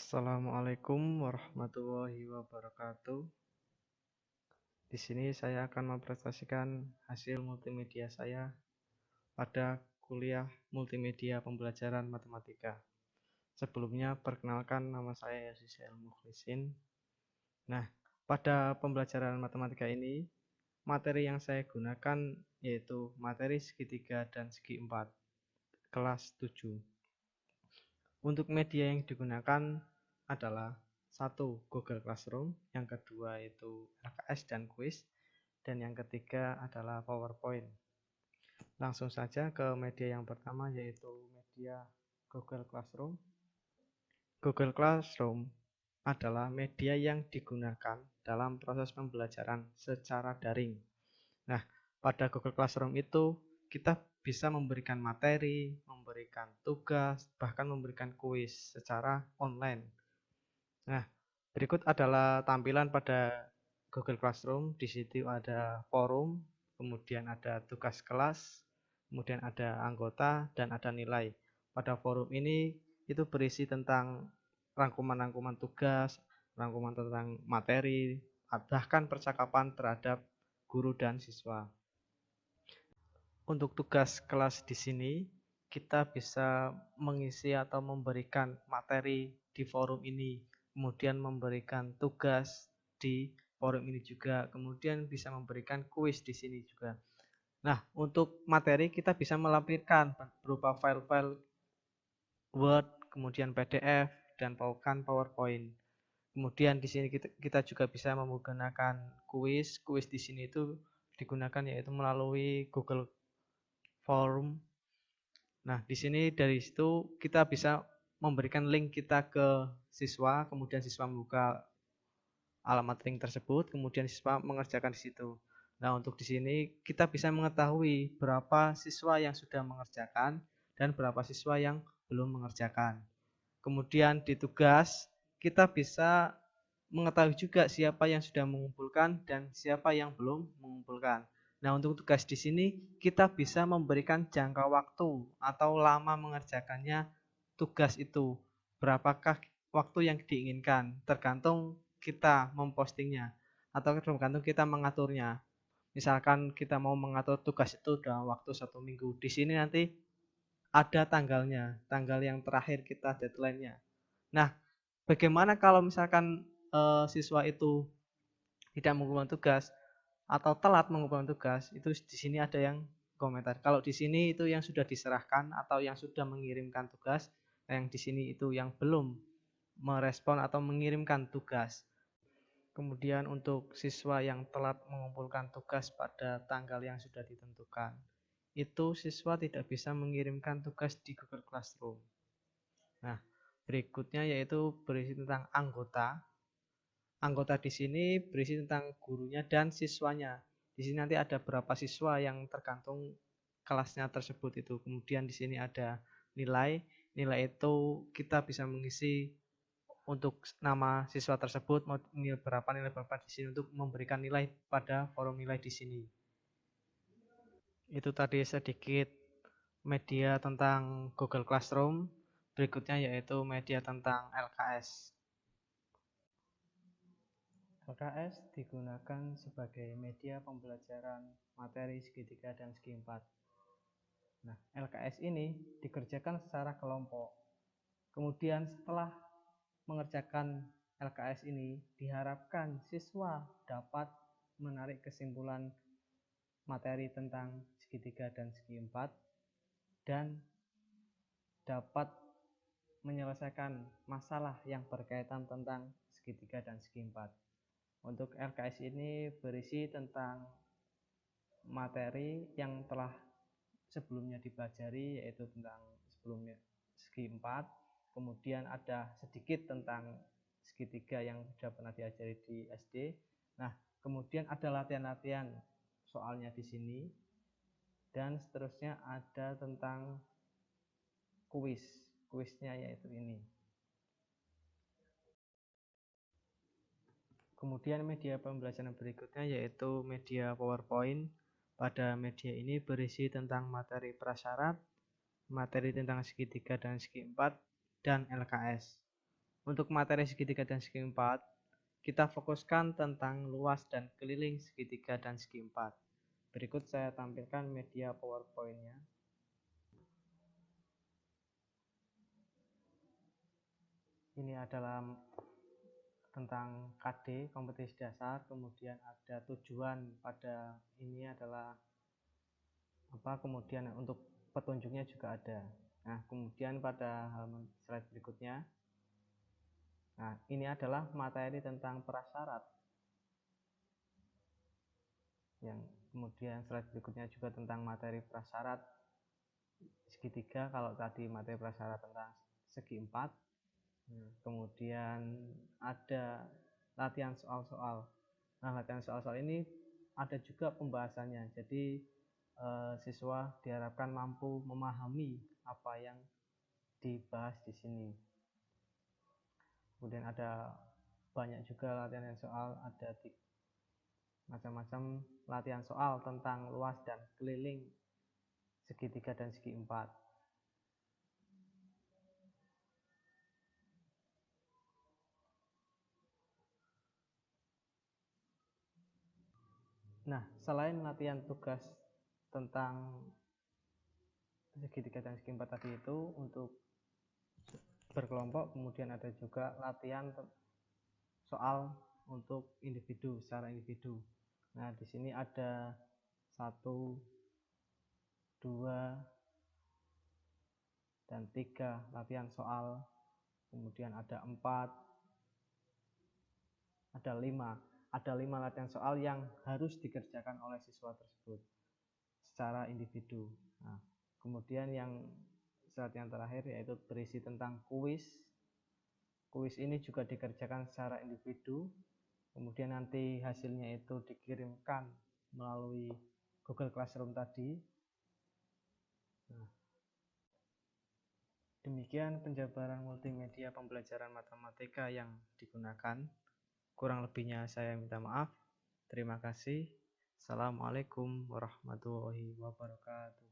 Assalamualaikum warahmatullahi wabarakatuh. Di sini saya akan mempresentasikan hasil multimedia saya pada kuliah multimedia pembelajaran matematika. Sebelumnya, perkenalkan nama saya Yasisel Mukhlisin. Nah, pada pembelajaran matematika ini, materi yang saya gunakan yaitu materi segitiga dan segi 4, kelas 7. Untuk media yang digunakan adalah satu, Google Classroom, yang kedua itu LKS dan quiz, dan yang ketiga adalah PowerPoint. Langsung saja ke media yang pertama, yaitu media Google Classroom. Google Classroom adalah media yang digunakan dalam proses pembelajaran secara daring. Nah, pada Google Classroom itu kita bisa memberikan materi, memberikan tugas, bahkan memberikan kuis secara online. Nah, berikut adalah tampilan pada Google Classroom. Di situ ada forum, kemudian ada tugas kelas, kemudian ada anggota, dan ada nilai. Pada forum ini itu berisi tentang rangkuman-rangkuman tugas, rangkuman tentang materi, bahkan percakapan terhadap guru dan siswa. Untuk tugas kelas di sini, kita bisa mengisi atau memberikan materi di forum ini, kemudian memberikan tugas di forum ini juga, kemudian bisa memberikan kuis di sini juga. Nah, untuk materi kita bisa melampirkan berupa file-file Word, kemudian PDF, dan bahkan PowerPoint. Kemudian di sini kita juga bisa menggunakan kuis. Kuis di sini itu digunakan yaitu melalui Google Form. Nah, di sini dari situ kita bisa memberikan link kita ke siswa, kemudian siswa membuka alamat link tersebut, kemudian siswa mengerjakan di situ. Nah, untuk di sini kita bisa mengetahui berapa siswa yang sudah mengerjakan dan berapa siswa yang belum mengerjakan. Kemudian di tugas kita bisa mengetahui juga siapa yang sudah mengumpulkan dan siapa yang belum mengumpulkan. Nah, untuk tugas di sini kita bisa memberikan jangka waktu atau lama mengerjakannya tugas itu. Berapakah waktu yang diinginkan? Tergantung kita mempostingnya atau tergantung kita mengaturnya. Misalkan kita mau mengatur tugas itu dalam waktu 1 minggu. Di sini nanti ada tanggalnya, tanggal yang terakhir kita deadline-nya. Nah, bagaimana kalau misalkan siswa itu tidak mengumpulkan tugas atau telat mengumpulkan tugas? Itu di sini ada yang komentar. Kalau di sini itu yang sudah diserahkan atau yang sudah mengirimkan tugas, yang di sini itu yang belum merespon atau mengirimkan tugas. Kemudian untuk siswa yang telat mengumpulkan tugas pada tanggal yang sudah ditentukan, itu siswa tidak bisa mengirimkan tugas di Google Classroom. Nah, berikutnya yaitu berisi tentang anggota. Anggota di sini berisi tentang gurunya dan siswanya. Di sini nanti ada berapa siswa yang tergantung kelasnya tersebut itu. Kemudian di sini ada nilai. Nilai itu kita bisa mengisi untuk nama siswa tersebut mau nilai berapa di sini untuk memberikan nilai pada forum nilai di sini. Itu tadi sedikit media tentang Google Classroom. Berikutnya yaitu media tentang LKS. LKS digunakan sebagai media pembelajaran materi segitiga dan segi 4. Nah, LKS ini dikerjakan secara kelompok. Kemudian setelah mengerjakan LKS ini, diharapkan siswa dapat menarik kesimpulan materi tentang segitiga dan segi 4 dan dapat menyelesaikan masalah yang berkaitan tentang segitiga dan segi 4. Untuk LKS ini berisi tentang materi yang telah sebelumnya dipelajari, yaitu tentang sebelumnya segi 4, kemudian ada sedikit tentang segitiga yang sudah pernah diajari di SD. Nah, kemudian ada latihan-latihan soalnya di sini, dan seterusnya ada tentang kuisnya yaitu ini. Kemudian media pembelajaran berikutnya yaitu media PowerPoint. Pada media ini berisi tentang materi prasyarat, materi tentang segitiga dan segi 4, dan LKS. Untuk materi segitiga dan segi empat, kita fokuskan tentang luas dan keliling segitiga dan segi empat. Berikut saya tampilkan media PowerPoint-nya. Ini adalah tentang KD, kompetisi dasar, kemudian ada tujuan pada ini adalah apa, kemudian untuk petunjuknya juga ada. Nah, kemudian pada halaman slide berikutnya, nah ini adalah materi tentang prasyarat. Yang kemudian slide berikutnya juga tentang materi prasyarat segitiga, kalau tadi materi prasyarat tentang segi empat. Kemudian ada latihan soal-soal. Nah, latihan soal-soal ini ada juga pembahasannya. Jadi siswa diharapkan mampu memahami apa yang dibahas di sini. Kemudian ada banyak juga latihan soal, ada macam-macam latihan soal tentang luas dan keliling segitiga dan segi empat. Nah, selain latihan tugas tentang segitiga dan segi empat tadi itu untuk berkelompok, kemudian ada juga latihan soal untuk individu, secara individu. Nah, di sini ada 1, 2, dan 3 latihan soal, kemudian ada 4, ada 5. Ada 5 latihan soal yang harus dikerjakan oleh siswa tersebut secara individu. Nah, kemudian yang latihan terakhir yaitu berisi tentang kuis. Kuis ini juga dikerjakan secara individu, kemudian nanti hasilnya itu dikirimkan melalui Google Classroom tadi. Nah, demikian penjabaran multimedia pembelajaran matematika yang digunakan. Kurang lebihnya saya minta maaf. Terima kasih. Assalamualaikum warahmatullahi wabarakatuh.